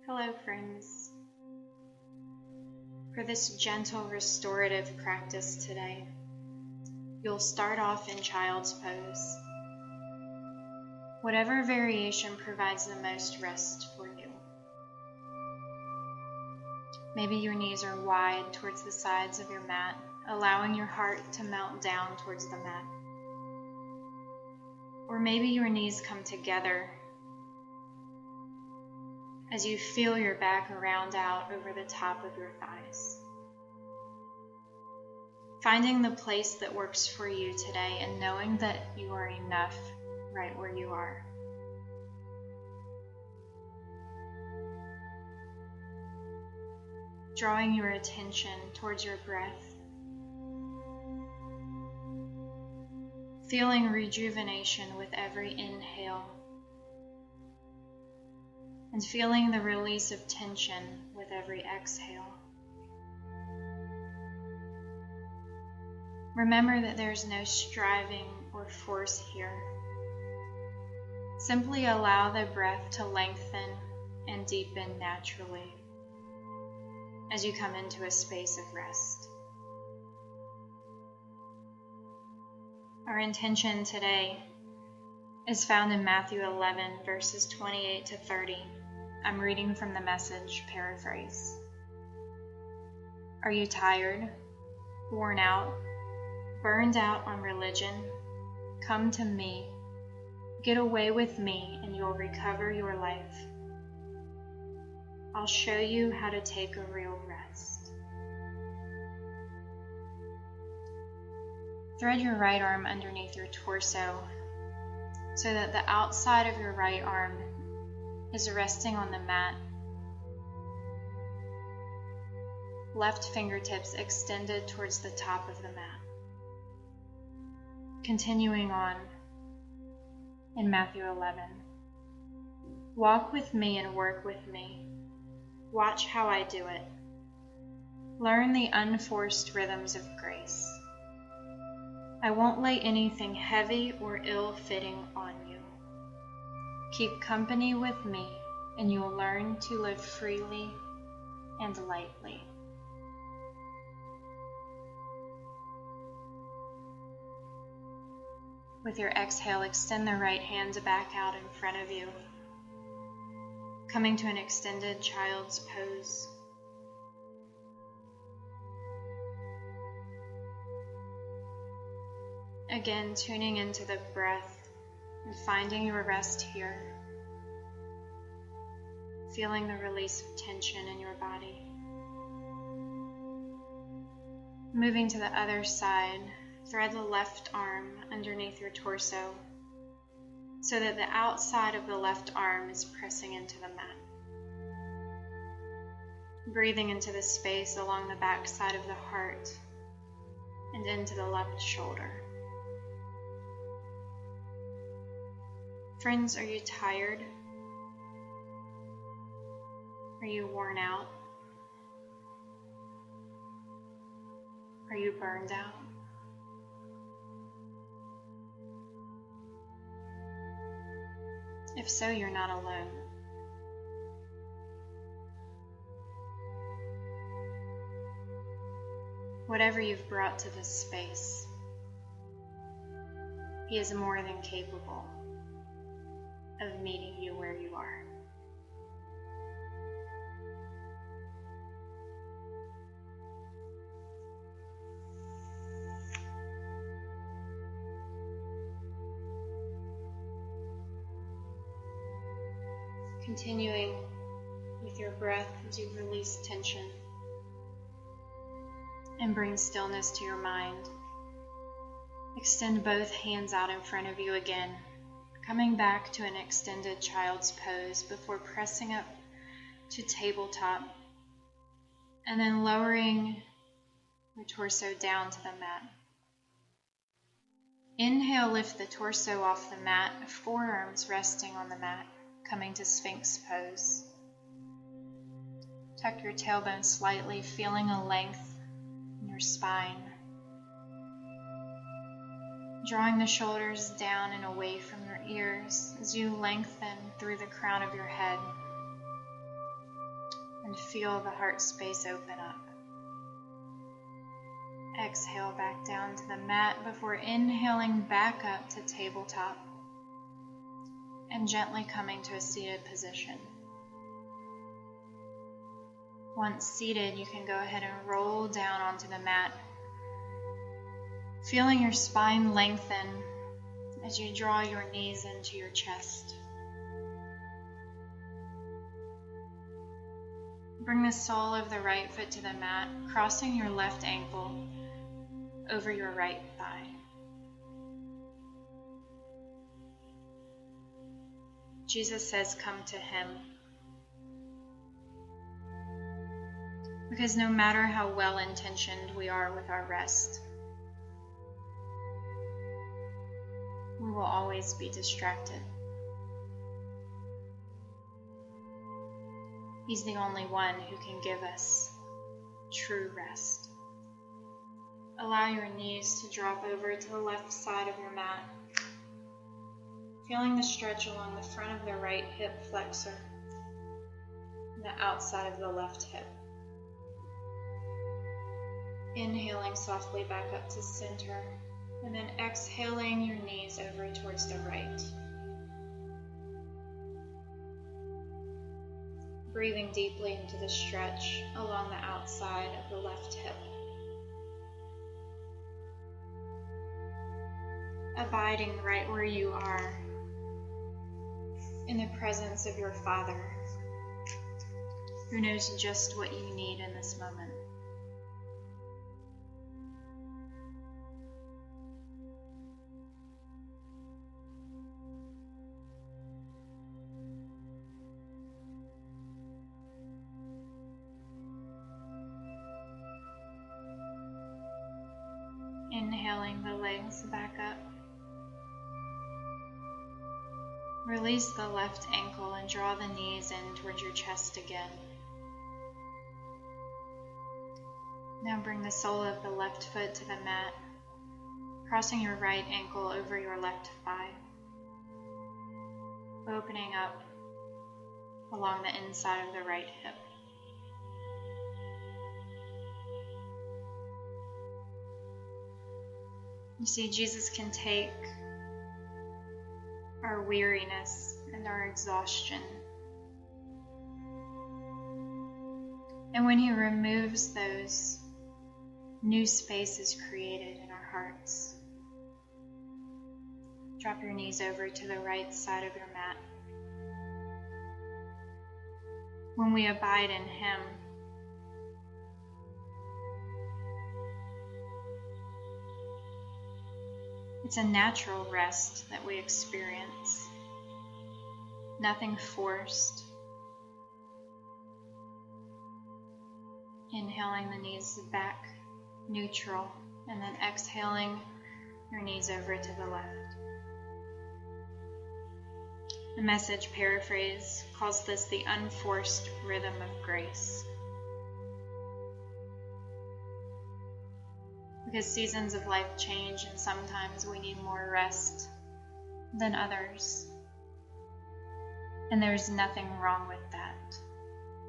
Hello, friends. For this gentle restorative practice today, you'll start off in child's pose. Whatever variation provides the most rest for you. Maybe your knees are wide towards the sides of your mat, allowing your heart to melt down towards the mat. Or maybe your knees come together as you feel your back round out over the top of your thighs. Finding the place that works for you today and knowing that you are enough right where you are. Drawing your attention towards your breath. Feeling rejuvenation with every inhale. And feeling the release of tension with every exhale. Remember that there's no striving or force here. Simply allow the breath to lengthen and deepen naturally as you come into a space of rest. Our intention today is found in Matthew 11, verses 28 to 30. I'm reading from the Message Paraphrase. Are you tired, worn out, burned out on religion? Come to me. Get away with me and you'll recover your life. I'll show you how to take a real rest. Thread your right arm underneath your torso so that the outside of your right arm is resting on the mat. Left fingertips extended towards the top of the mat. Continuing on in Matthew 11. Walk with me and work with me. Watch how I do it. Learn the unforced rhythms of grace. I won't lay anything heavy or ill-fitting on you. Keep company with me, and you'll learn to live freely and lightly. With your exhale, extend the right hand back out in front of you, coming to an extended child's pose. Again, tuning into the breath and finding your rest here. Feeling the release of tension in your body. Moving to the other side, thread the left arm underneath your torso so that the outside of the left arm is pressing into the mat. Breathing into the space along the back side of the heart and into the left shoulder. Friends, are you tired? Are you worn out? Are you burned out? If so, you're not alone. Whatever you've brought to this space, He is more than capable of meeting you where you are. Continuing with your breath as you release tension and bring stillness to your mind. Extend both hands out in front of you again, coming back to an extended child's pose before pressing up to tabletop and then lowering your torso down to the mat. Inhale, lift the torso off the mat, forearms resting on the mat, coming to Sphinx pose. Tuck your tailbone slightly, feeling a length in your spine. Drawing the shoulders down and away from your ears as you lengthen through the crown of your head. and feel the heart space open up. Exhale back down to the mat before inhaling back up to tabletop and gently coming to a seated position. Once seated, you can go ahead and roll down onto the mat, feeling your spine lengthen as you draw your knees into your chest. Bring the sole of the right foot to the mat, crossing your left ankle over your right thigh. Jesus says, "Come to Him." Because no matter how well-intentioned we are with our rest, we will always be distracted. He's the only one who can give us true rest. Allow your knees to drop over to the left side of your mat, feeling the stretch along the front of the right hip flexor and the outside of the left hip. Inhaling softly back up to center, and then exhaling your knees over towards the right. Breathing deeply into the stretch along the outside of the left hip. Abiding right where you are, in the presence of your Father, who knows just what you need in this moment. Inhaling the legs back up. Release the left ankle and draw the knees in towards your chest again. Now bring the sole of the left foot to the mat, crossing your right ankle over your left thigh, opening up along the inside of the right hip. You see, Jesus can take our weariness and our exhaustion, and when He removes those, new space is created in our hearts. Drop your knees over to the right side of your mat. When we abide in Him, it's a natural rest that we experience. Nothing forced. Inhaling the knees back, neutral, and then exhaling your knees over to the left. The Message Paraphrase calls this the unforced rhythm of grace. Because seasons of life change, and sometimes we need more rest than others. And there's nothing wrong with that.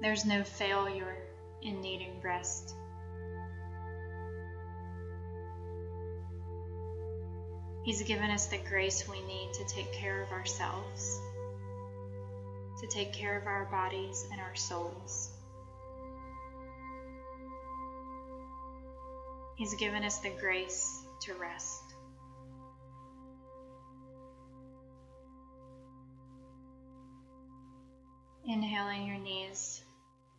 There's no failure in needing rest. He's given us the grace we need to take care of ourselves, to take care of our bodies and our souls. He's given us the grace to rest. Inhaling your knees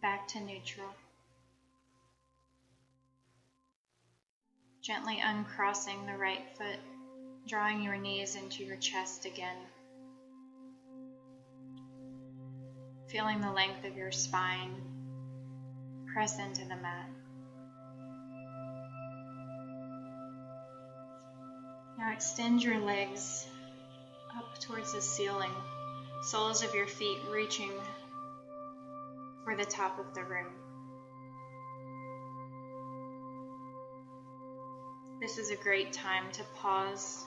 back to neutral. Gently uncrossing the right foot, drawing your knees into your chest again. Feeling the length of your spine press into the mat. Now extend your legs up towards the ceiling, soles of your feet reaching for the top of the room. This is a great time to pause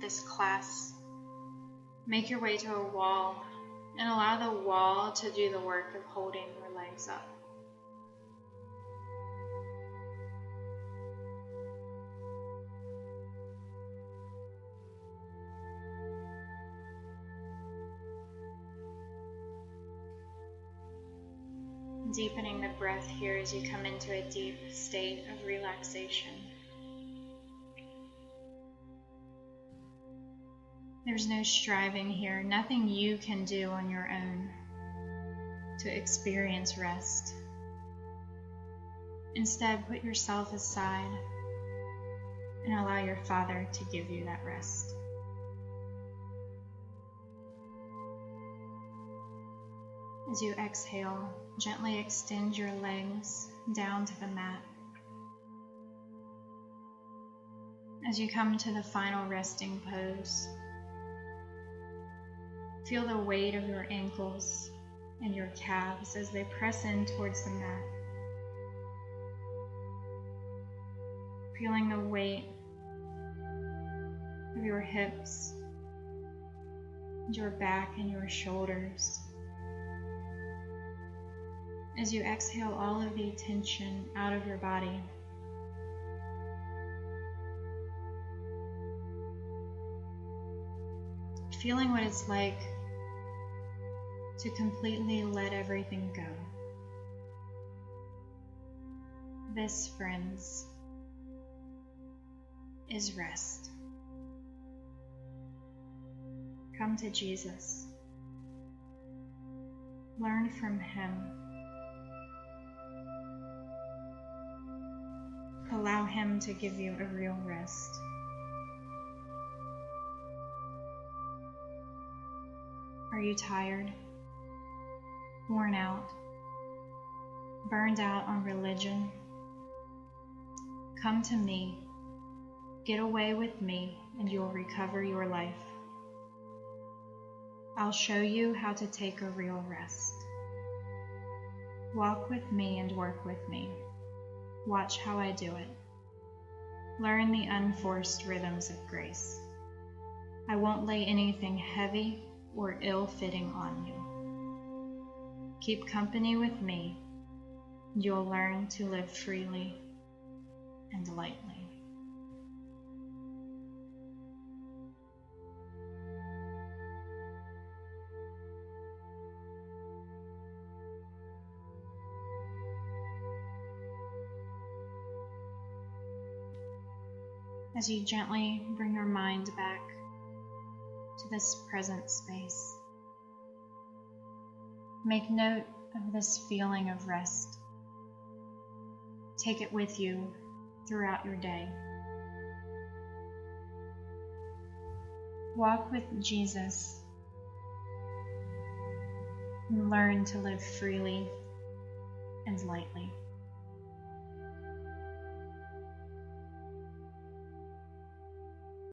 this class. Make your way to a wall and allow the wall to do the work of holding your legs. brings up. Deepening the breath here as you come into a deep state of relaxation. There's no striving here, nothing you can do on your own to experience rest. Instead, put yourself aside and allow your Father to give you that rest. As you exhale, gently extend your legs down to the mat. As you come to the final resting pose, feel the weight of your ankles and your calves as they press in towards the mat. Feeling the weight of your hips, and your back and your shoulders. As you exhale all of the tension out of your body, feeling what it's like to completely let everything go. This, friends, is rest. Come to Jesus. Learn from Him. Allow Him to give you a real rest. Are you tired, worn out, burned out on religion? Come to me, get away with me, and you'll recover your life. I'll show you how to take a real rest. Walk with me and work with me. Watch how I do it. Learn the unforced rhythms of grace. I won't lay anything heavy or ill-fitting on you. Keep company with me, and you'll learn to live freely and lightly. As you gently bring your mind back to this present space, make note of this feeling of rest. Take it with you throughout your day. Walk with Jesus and learn to live freely and lightly.